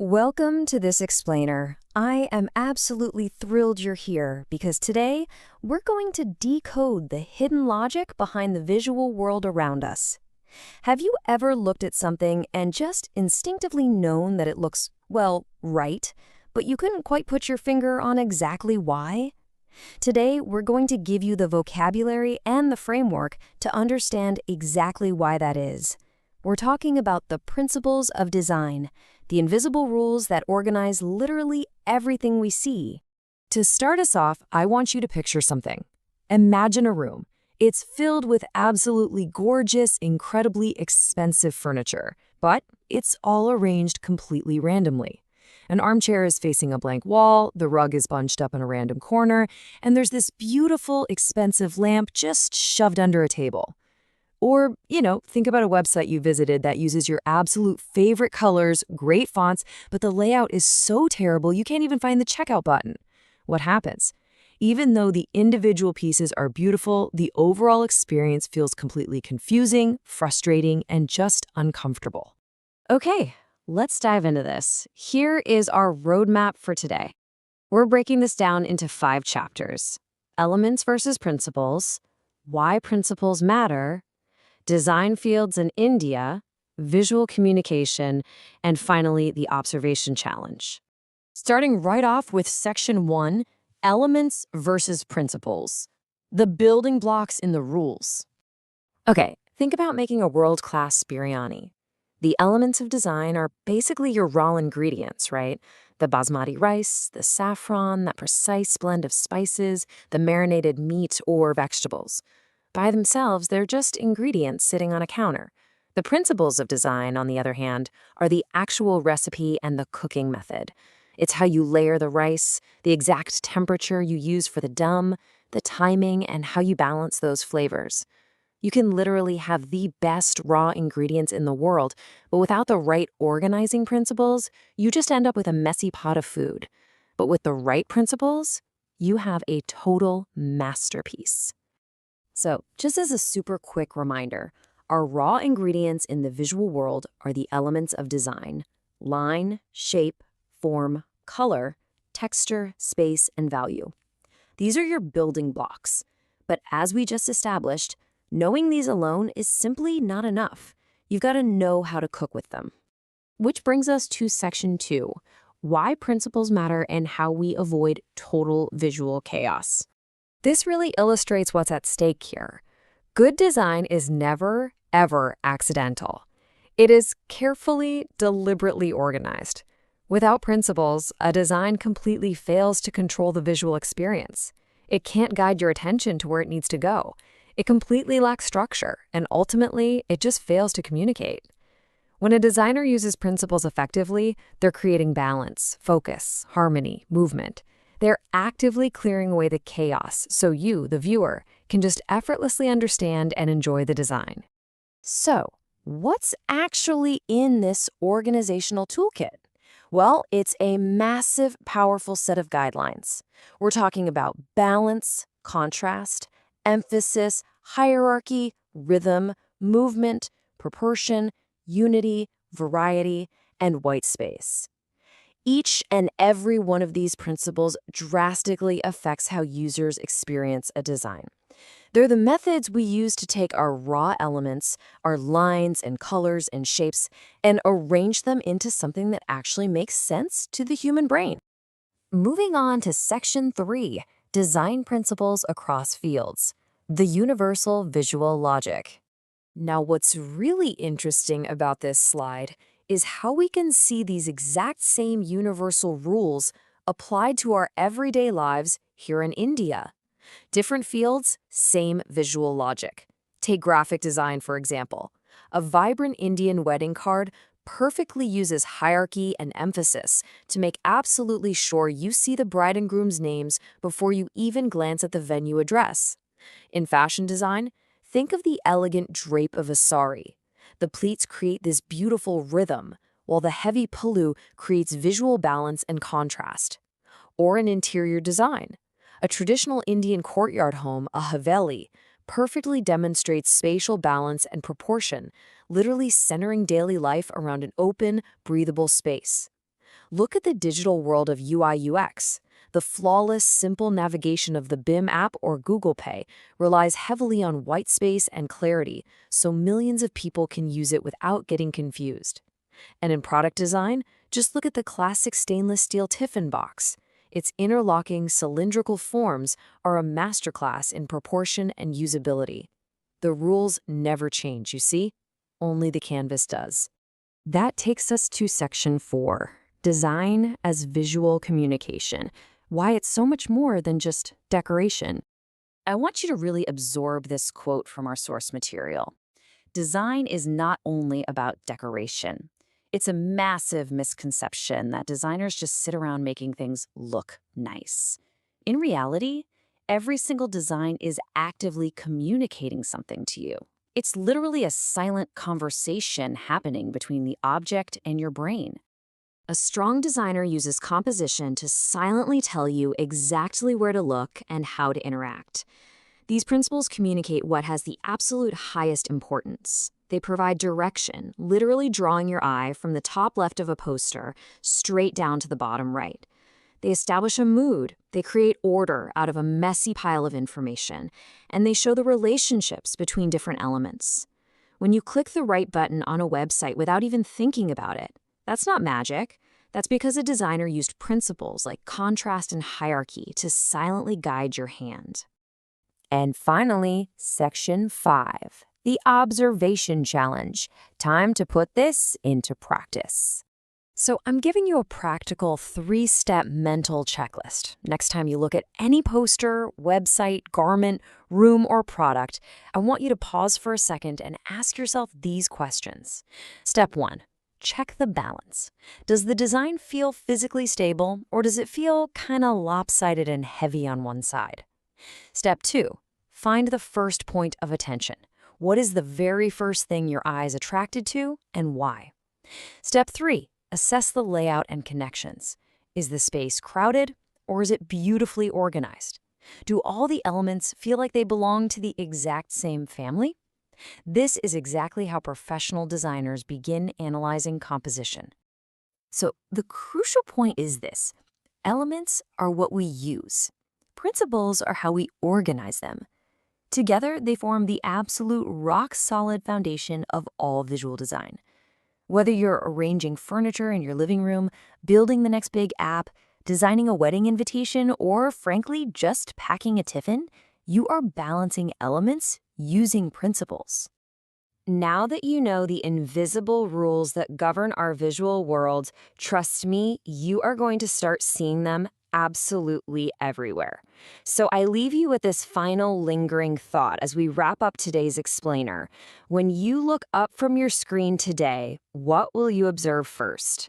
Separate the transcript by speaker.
Speaker 1: Welcome to this explainer. I am absolutely thrilled you're here because today we're going to decode the hidden logic behind the visual world around us. Have you ever looked at something and just instinctively known that it looks, well, right, but you couldn't quite put your finger on exactly why? Today, we're going to give you the vocabulary and the framework to understand exactly why that is. We're talking about the principles of design, the invisible rules that organize literally everything we see. To start us off, I want you to picture something. Imagine a room. It's filled with absolutely gorgeous, incredibly expensive furniture, but it's all arranged completely randomly. An armchair is facing a blank wall, the rug is bunched up in a random corner, and there's this beautiful, expensive lamp just shoved under a table. Or, think about a website you visited that uses your absolute favorite colors, great fonts, but the layout is so terrible you can't even find the checkout button. What happens? Even though the individual pieces are beautiful, the overall experience feels completely confusing, frustrating, and just uncomfortable. Okay, let's dive into this. Here is our roadmap for today. We're breaking this down into 5 chapters: elements versus principles, why principles matter, design fields in India, visual communication, and finally, the observation challenge. Starting right off with section 1, elements versus principles, the building blocks in the rules. Okay, think about making a world-class biryani. The elements of design are basically your raw ingredients, right? The basmati rice, the saffron, that precise blend of spices, the marinated meat or vegetables. By themselves, they're just ingredients sitting on a counter. The principles of design, on the other hand, are the actual recipe and the cooking method. It's how you layer the rice, the exact temperature you use for the dum, the timing, and how you balance those flavors. You can literally have the best raw ingredients in the world, but without the right organizing principles, you just end up with a messy pot of food. But with the right principles, you have a total masterpiece. So, just as a super quick reminder, our raw ingredients in the visual world are the elements of design: line, shape, form, color, texture, space, and value. These are your building blocks. But as we just established, knowing these alone is simply not enough. You've got to know how to cook with them. Which brings us to section 2, why principles matter and how we avoid total visual chaos. This really illustrates what's at stake here. Good design is never, ever accidental. It is carefully, deliberately organized. Without principles, a design completely fails to control the visual experience. It can't guide your attention to where it needs to go. It completely lacks structure, and ultimately, it just fails to communicate. When a designer uses principles effectively, they're creating balance, focus, harmony, movement. They're actively clearing away the chaos so you, the viewer, can just effortlessly understand and enjoy the design. So, what's actually in this organizational toolkit? Well, it's a massive, powerful set of guidelines. We're talking about balance, contrast, emphasis, hierarchy, rhythm, movement, proportion, unity, variety, and white space. Each and every one of these principles drastically affects how users experience a design. They're the methods we use to take our raw elements, our lines and colors and shapes, and arrange them into something that actually makes sense to the human brain. Moving on to section 3, design principles across fields, the universal visual logic. Now, what's really interesting about this slide is how we can see these exact same universal rules applied to our everyday lives here in India. Different fields, same visual logic. Take graphic design, for example. A vibrant Indian wedding card perfectly uses hierarchy and emphasis to make absolutely sure you see the bride and groom's names before you even glance at the venue address. In fashion design, think of the elegant drape of a sari. The pleats create this beautiful rhythm, while the heavy pallu creates visual balance and contrast. Or in interior design, a traditional Indian courtyard home, a haveli, perfectly demonstrates spatial balance and proportion, literally centering daily life around an open, breathable space. Look at the digital world of UI/UX. The flawless, simple navigation of the BIM app or Google Pay relies heavily on white space and clarity, so millions of people can use it without getting confused. And in product design, just look at the classic stainless steel tiffin box. Its interlocking cylindrical forms are a masterclass in proportion and usability. The rules never change, you see? Only the canvas does. That takes us to section 4, design as visual communication, why it's so much more than just decoration. I want you to really absorb this quote from our source material. Design is not only about decoration. It's a massive misconception that designers just sit around making things look nice. In reality, every single design is actively communicating something to you. It's literally a silent conversation happening between the object and your brain. A strong designer uses composition to silently tell you exactly where to look and how to interact. These principles communicate what has the absolute highest importance. They provide direction, literally drawing your eye from the top left of a poster straight down to the bottom right. They establish a mood, they create order out of a messy pile of information, and they show the relationships between different elements. When you click the right button on a website without even thinking about it, that's not magic. That's because a designer used principles like contrast and hierarchy to silently guide your hand. And finally, section 5, the observation challenge. Time to put this into practice. So I'm giving you a practical 3-step mental checklist. Next time you look at any poster, website, garment, room, or product, I want you to pause for a second and ask yourself these questions. Step 1. Check the balance. Does the design feel physically stable, or does it feel kind of lopsided and heavy on one side? Step 2. Find the first point of attention. What is the very first thing your eye is attracted to, and why? Step 3. Assess the layout and connections. Is the space crowded, or is it beautifully organized? Do all the elements feel like they belong to the exact same family? This is exactly how professional designers begin analyzing composition. So the crucial point is this: elements are what we use. Principles are how we organize them. Together, they form the absolute rock-solid foundation of all visual design. Whether you're arranging furniture in your living room, building the next big app, designing a wedding invitation, or frankly, just packing a tiffin, you are balancing elements using principles. Now that you know the invisible rules that govern our visual world, trust me, you are going to start seeing them absolutely everywhere. So I leave you with this final lingering thought as we wrap up today's explainer. When you look up from your screen today, what will you observe first?